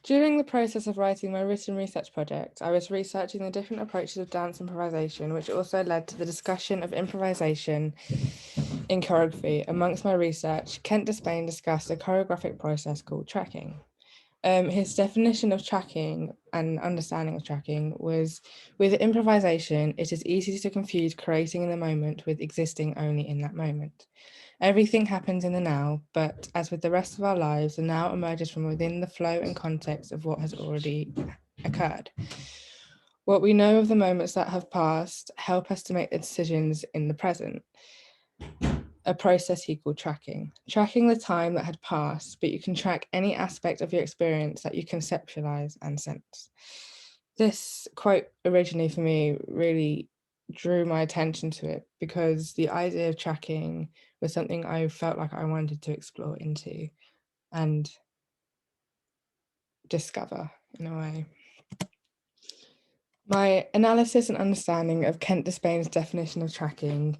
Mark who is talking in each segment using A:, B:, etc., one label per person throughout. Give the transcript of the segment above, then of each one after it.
A: During the process of writing my written research project, I was researching the different approaches of dance improvisation, which also led to the discussion of improvisation in choreography. Amongst my research, Kent Despain discussed a choreographic process called tracking. His definition of tracking and understanding of tracking was, with improvisation, it is easy to confuse creating in the moment with existing only in that moment. Everything happens in the now, but as with the rest of our lives, the now emerges from within the flow and context of what has already occurred. What we know of the moments that have passed help us to make the decisions in the present. A process he called tracking. Tracking the time that had passed, but you can track any aspect of your experience that you conceptualize and sense. This quote originally for me really drew my attention to it because the idea of tracking was something I felt like I wanted to explore into and discover in a way. My analysis and understanding of Kent Despain's definition of tracking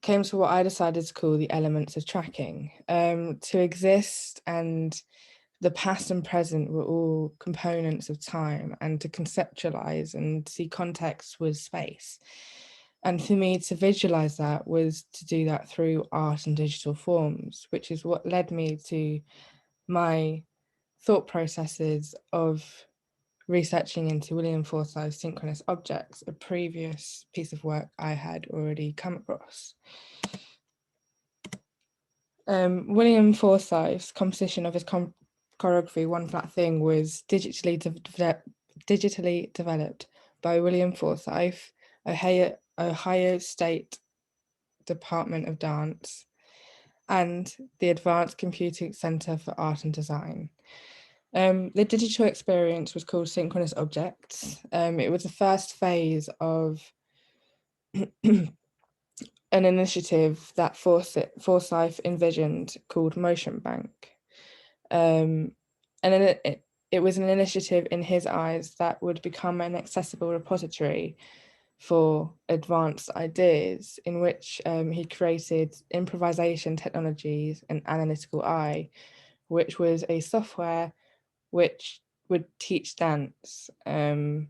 A: came to what I decided to call the elements of tracking. To exist and the past and present were all components of time, and to conceptualize and see context was space. And for me to visualize that was to do that through art and digital forms, which is what led me to my thought processes of researching into William Forsythe's synchronous objects, a previous piece of work I had already come across. William Forsythe's composition of his choreography, One Flat Thing, was digitally developed by William Forsythe, Ohio State Department of Dance, and the Advanced Computing Center for Art and Design. The digital experience was called Synchronous Objects. It was the first phase of an initiative that Forsyth envisioned called Motion Bank. And then it was an initiative in his eyes that would become an accessible repository for advanced ideas, in which he created improvisation technologies and analytical eye, which was a software which would teach dance and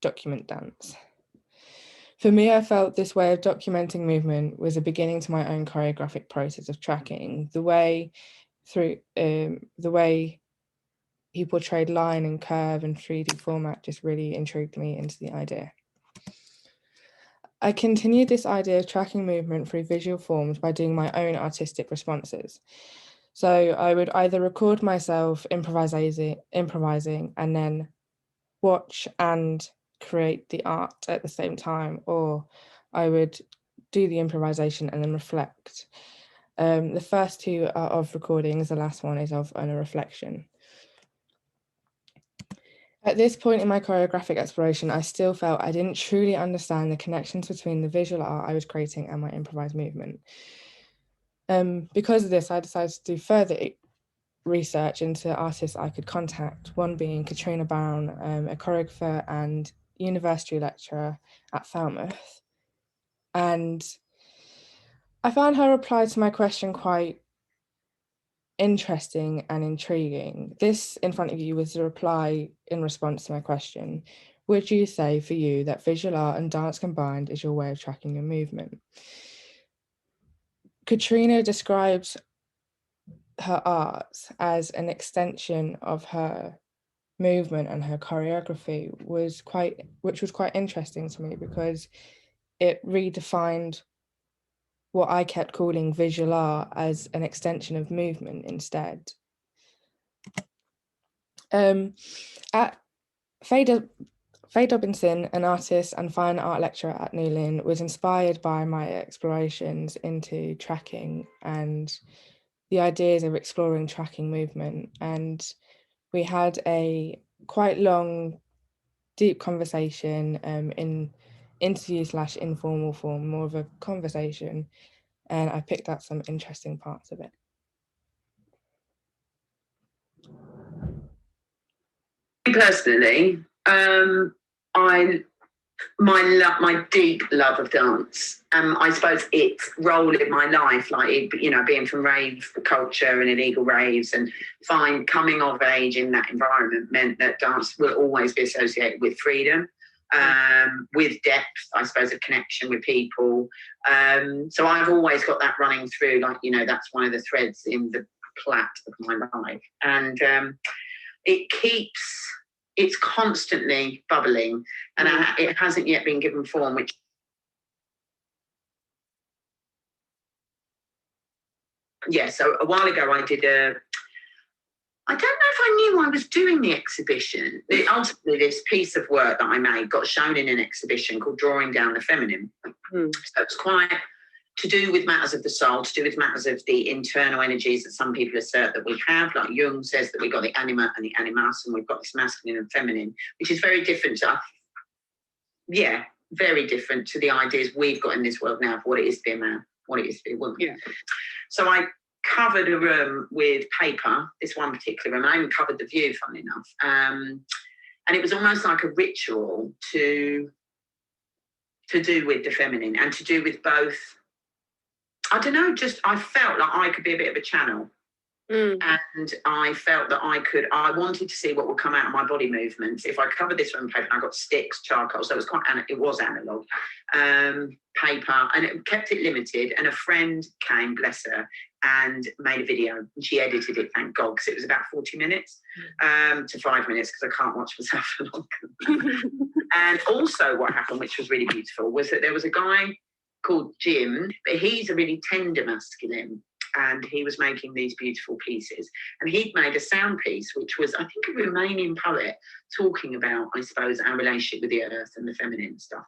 A: document dance. For me, I felt this way of documenting movement was a beginning to my own choreographic process of tracking. The way he portrayed line and curve and 3D format just really intrigued me into the idea. I continued this idea of tracking movement through visual forms by doing my own artistic responses. So I would either record myself improvising and then watch and create the art at the same time, or I would do the improvisation and then reflect. The first two are of recordings, the last one is of a reflection. At this point in my choreographic exploration, I still felt I didn't truly understand the connections between the visual art I was creating and my improvised movement. Because of this, I decided to do further research into artists I could contact, one being Katrina Brown, a choreographer and university lecturer at Falmouth. And I found her reply to my question quite interesting and intriguing. This in front of you was the reply in response to my question. Would you say for you that visual art and dance combined is your way of tracking your movement? Katrina describes her art as an extension of her movement and her choreography, which was quite interesting to me because it redefined what I kept calling visual art as an extension of movement instead. At Faye Dobinson, an artist and fine art lecturer at Newlyn, was inspired by my explorations into tracking and the ideas of exploring tracking movement. And we had a quite long, deep conversation in interview/informal form, more of a conversation. And I picked out some interesting parts of it.
B: Personally, I My deep love of dance. I suppose its role in my life, like, you know, being from rave culture and illegal raves, and coming of age in that environment meant that dance will always be associated with freedom, with depth, I suppose, of connection with people. So I've always got that running through, like, you know, that's one of the threads in the plait of my life. And it's constantly bubbling, and it hasn't yet been given form, which so a while ago I don't know if I knew I was doing the exhibition. Ultimately, this piece of work that I made got shown in an exhibition called Drawing Down the Feminine. So it's quite to do with matters of the soul, to do with matters of the internal energies that some people assert that we have. Like Jung says that we've got the anima and the animus, and we've got this masculine and feminine, which is very different to very different to the ideas we've got in this world now of what it is to be a man, what it is to be a woman. Yeah. So I covered a room with paper, this one particular room. I even covered the view, funnily enough. And it was almost like a ritual to do with the feminine, and to do with both. I don't know, just I felt like I could be a bit of a channel. And I felt that I wanted to see what would come out of my body movements. If I covered this on paper, and I got sticks, charcoal, so it was analog, paper, and it kept it limited. And a friend came, bless her, and made a video, and she edited it, thank God, because it was about 40 minutes to 5 minutes, because I can't watch myself for longer. And also what happened, which was really beautiful, was that there was a guy called Jim, but he's a really tender masculine, and he was making these beautiful pieces. And he'd made a sound piece, which was, I think, a Romanian poet talking about, I suppose, our relationship with the earth and the feminine stuff.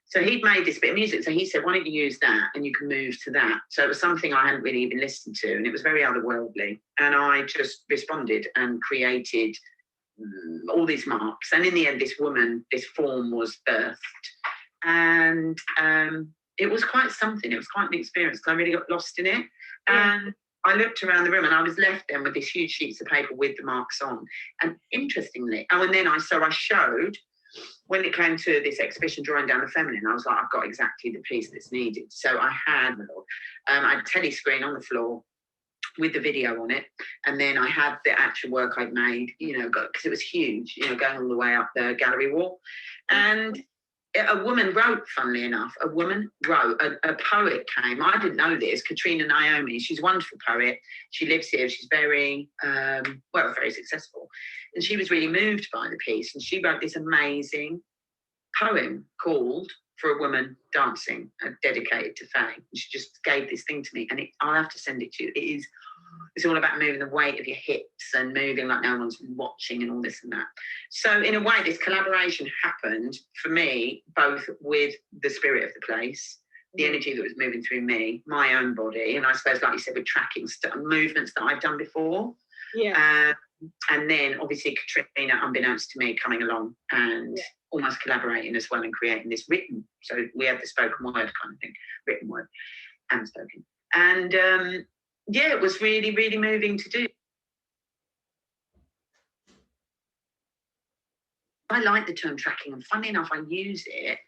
B: So he'd made this bit of music. So he said, why don't you use that and you can move to that? So it was something I hadn't really even listened to, and it was very otherworldly. And I just responded and created all these marks. And in the end, this form was birthed. And it was quite something. It was quite an experience, because I really got lost in it. And I looked around the room, and I was left then with these huge sheets of paper with the marks on. And interestingly, and then I showed, when it came to this exhibition, Drawing Down the Feminine, I was like, I've got exactly the piece that's needed. So I had a telescreen on the floor with the video on it, and then I had the actual work I'd made, you know, because it was huge, you know, going all the way up the gallery wall. And a woman wrote, funnily enough, a poet came. I didn't know this, Katrina Naomi. She's a wonderful poet. She lives here. She's very, very successful. And she was really moved by the piece. And she wrote this amazing poem called For a Woman Dancing, dedicated to Faye. And she just gave this thing to me. And I'll have to send it to you. It's all about moving the weight of your hips and moving like no one's watching and all this and that. So in a way, this collaboration happened for me, both with the spirit of the place, the energy that was moving through me, my own body, and I suppose, like you said, with tracking movements that I've done before. Yeah. And then obviously Katrina, unbeknownst to me, coming along and almost collaborating as well and creating this written. So we have the spoken word kind of thing, written word and spoken. And it was really, really moving to do. I like the term tracking, and funny enough, I use it.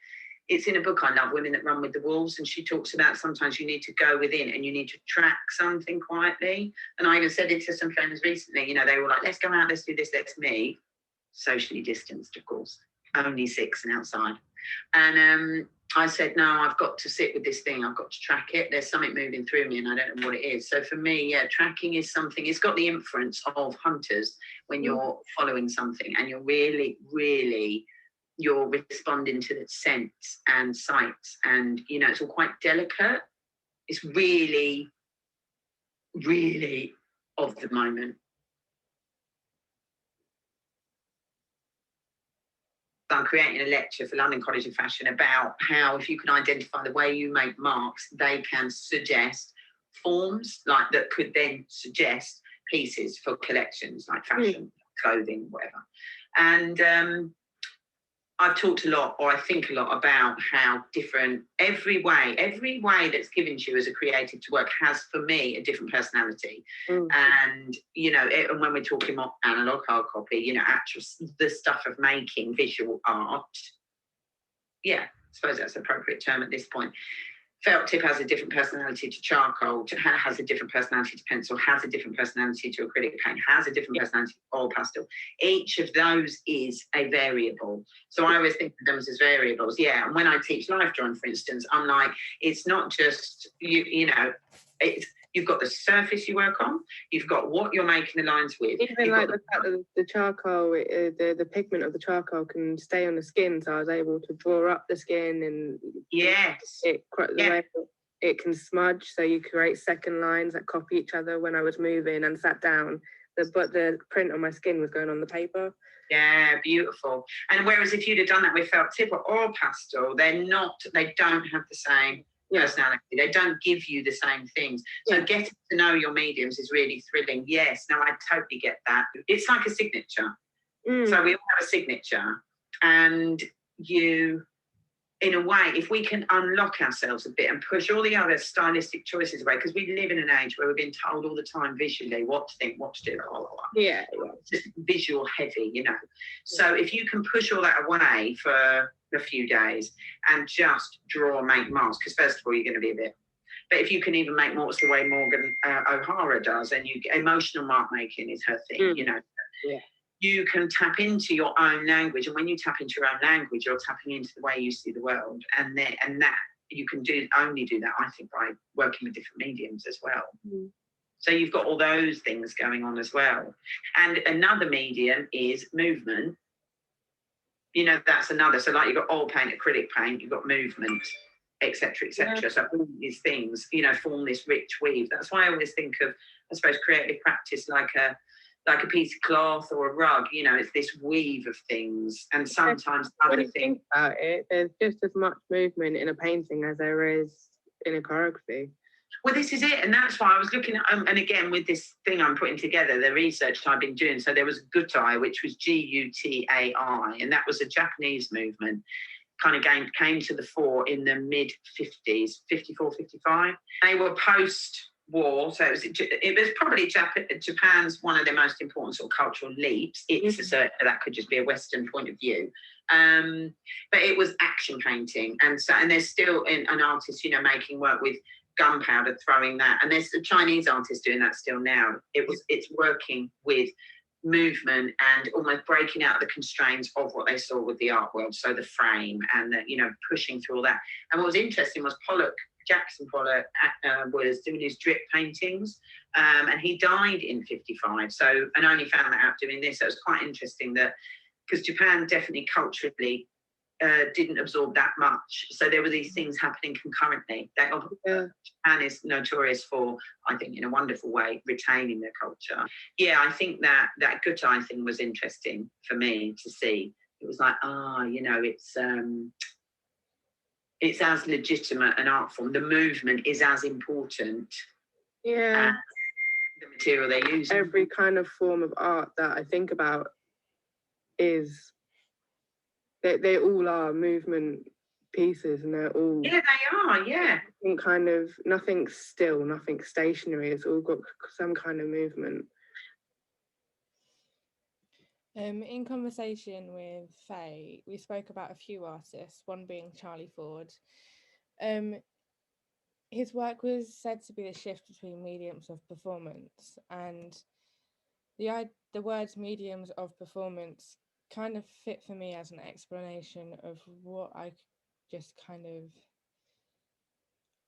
B: It's in a book I love, Women That Run With the Wolves, and she talks about sometimes you need to go within and you need to track something quietly. And I even said it to some friends recently, you know, they were like, let's go out, let's do this, let's me. Socially distanced, of course, only 6 and outside. And I said, no, I've got to sit with this thing. I've got to track it. There's something moving through me and I don't know what it is. So for me, tracking is something, it's got the inference of hunters when you're following something and you're really, really, you're responding to the scents and sights, and, you know, it's all quite delicate. It's really, really of the moment. I'm creating a lecture for London College of Fashion about how, if you can identify the way you make marks, they can suggest forms, like that could then suggest pieces for collections like fashion, clothing, whatever. And I've talked a lot, or I think a lot, about how different every way that's given to you as a creative to work has, for me, a different personality. And, you know, and when we're talking about analog, hard copy, you know, actual, the stuff of making visual art, yeah, I suppose that's an appropriate term at this point. Felt tip has a different personality to charcoal, has a different personality to pencil, has a different personality to acrylic paint, has a different personality to oil pastel. Each of those is a variable. So I always think of them as variables. Yeah, and when I teach life drawing, for instance, I'm like, it's not just, you know, you've got the surface you work on, you've got what you're making the lines with.
C: Even like the fact that the charcoal, the pigment of the charcoal can stay on the skin, so I was able to draw up the skin and the way it can smudge, so you create second lines that copy each other. When I was moving and sat down, but the print on my skin was going on the paper.
B: Yeah, beautiful. And whereas if you'd have done that with felt tip or oil pastel, they don't have the same personality. They don't give you the same things. So getting to know your mediums is really thrilling. Yes, no, I totally get that. It's like a signature. So we all have a signature, and in a way, if we can unlock ourselves a bit and push all the other stylistic choices away, because we live in an age where we're being told all the time visually what to think, what to do, blah, blah, blah.
C: Yeah.
B: It's just visual heavy, you know. So if you can push all that away for a few days and just draw, make marks, because first of all, you're going to be a bit. But if you can even make marks the way Morgan O'Hara does, and emotional mark making is her thing, you know.
C: Yeah.
B: You can tap into your own language, and when you tap into your own language, you're tapping into the way you see the world, and that you can only do that, I think, by working with different mediums as well. So you've got all those things going on as well. And another medium is movement. You know, that's another. So like you've got oil paint, acrylic paint, you've got movement, etc., etc. Yeah. So all these things, you know, form this rich weave. That's why I always think of, I suppose, creative practice like a piece of cloth or a rug. You know, it's this weave of things, and sometimes other things.
C: Think about it, there's just as much movement in a painting as there is in a choreography.
B: Well, this is it, and that's why I was looking at, and again, with this thing I'm putting together, the research I've been doing, so there was Gutai, which was Gutai, and that was a Japanese movement, kind of came to the fore in the mid-50s, 54, 55. They were post-war, so it was probably Japan's one of their most important sort of cultural leaps. That could just be a Western point of view. But it was action painting, and there's still an artist, you know, making work with gunpowder, throwing that, and there's a Chinese artist doing that still now. It's working with movement and almost breaking out the constraints of what they saw with the art world, so the frame and the, you know, pushing through all that. And what was interesting was Jackson Pollock was doing his drip paintings, and he died in 55, so, and only found that out doing this. So it was quite interesting that, because Japan definitely culturally didn't absorb that much. So there were these things happening concurrently. Japan is notorious for, I think, in a wonderful way, retaining their culture. Yeah, I think that Gutai thing was interesting for me to see. It was like, you know, it's as legitimate an art form. The movement is as important as the material they use.
C: Every kind of form of art that I think about is... They all are movement pieces, and they're all...
B: Yeah, they are, yeah.
C: Kind of, nothing still, nothing stationary. It's all got some kind of movement.
A: In conversation with Faye, we spoke about a few artists, one being Charlie Ford. His work was said to be the shift between mediums of performance, and the words mediums of performance kind of fit for me as an explanation of what I just kind of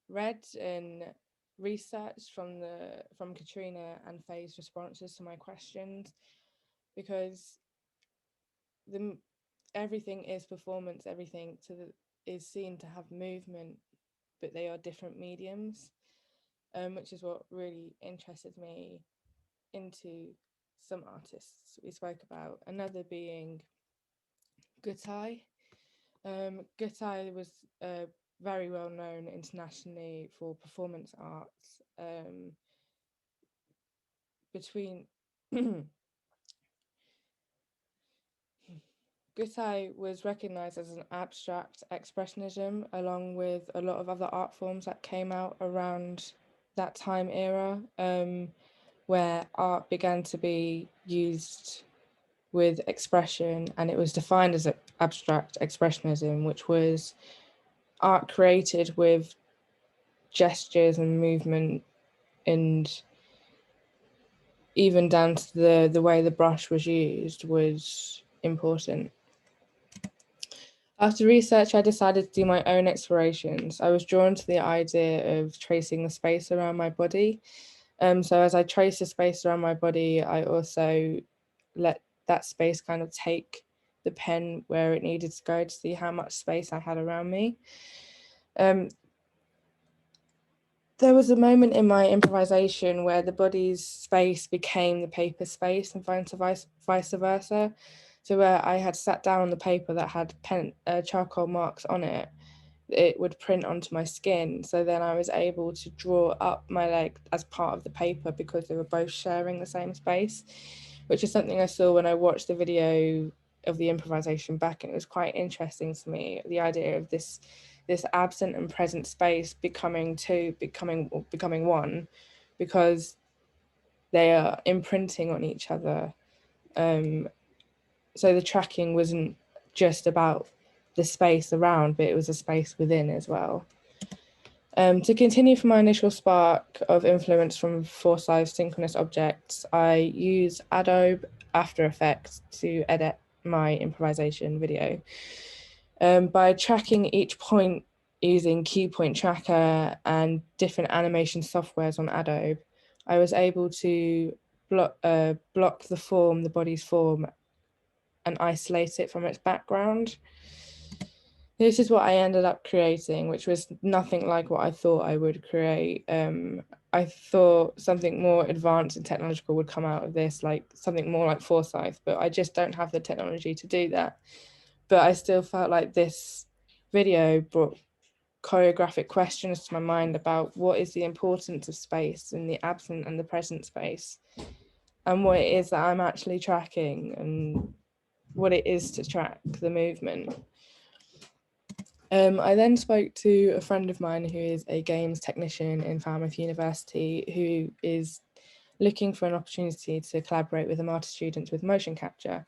A: read and researched from Katrina and Faye's responses to my questions, because everything is performance, everything is seen to have movement, but they are different mediums, which is what really interested me into some artists we spoke about. Another being Gutai. Gutai was very well known internationally for performance arts. Gutai was recognised as an abstract expressionism, along with a lot of other art forms that came out around that time era, where art began to be used with expression, and it was defined as abstract expressionism, which was art created with gestures and movement, and even down to the way the brush was used was important. After research, I decided to do my own explorations. I was drawn to the idea of tracing the space around my body. So as I traced the space around my body, I also let that space kind of take the pen where it needed to go to see how much space I had around me. There was a moment in my improvisation where the body's space became the paper space and vice versa. So where I had sat down on the paper that had charcoal marks on it, it would print onto my skin. So then I was able to draw up my leg as part of the paper because they were both sharing the same space, which is something I saw when I watched the video of the improvisation back, and it was quite interesting to me, the idea of this absent and present space becoming one, because they are imprinting on each other. So the tracking wasn't just about the space around, but it was a space within as well. To continue from my initial spark of influence from Forsyth's synchronous objects, I use Adobe After Effects to edit my improvisation video. By tracking each point using key point tracker and different animation softwares on Adobe, I was able to block the body's form, and isolate it from its background. This is what I ended up creating, which was nothing like what I thought I would create. I thought something more advanced and technological would come out of this, like something more like Forsyth, but I just don't have the technology to do that. But I still felt like this video brought choreographic questions to my mind about what is the importance of space and the absent and the present space, and what it is that I'm actually tracking, and what it is to track the movement. I then spoke to a friend of mine who is a games technician in Falmouth University, who is looking for an opportunity to collaborate with Amata students with motion capture.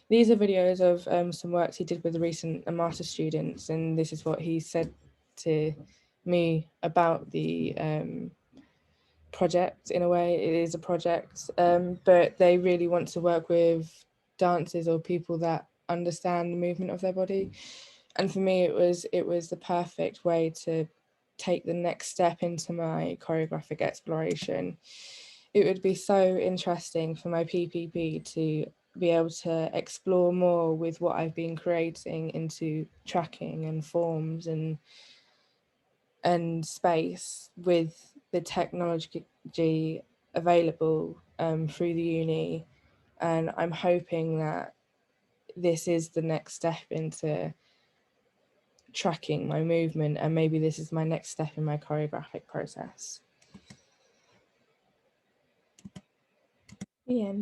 A: These are videos of some works he did with the recent Amata students, and this is what he said to me about the project. In a way, it is a project, but they really want to work with dancers or people that understand the movement of their body. And for me, it was the perfect way to take the next step into my choreographic exploration. It would be so interesting for my PPP to be able to explore more with what I've been creating into tracking and forms and space with the technology available through the uni. And I'm hoping that this is the next step into tracking my movement, and maybe this is my next step in my choreographic process. The end.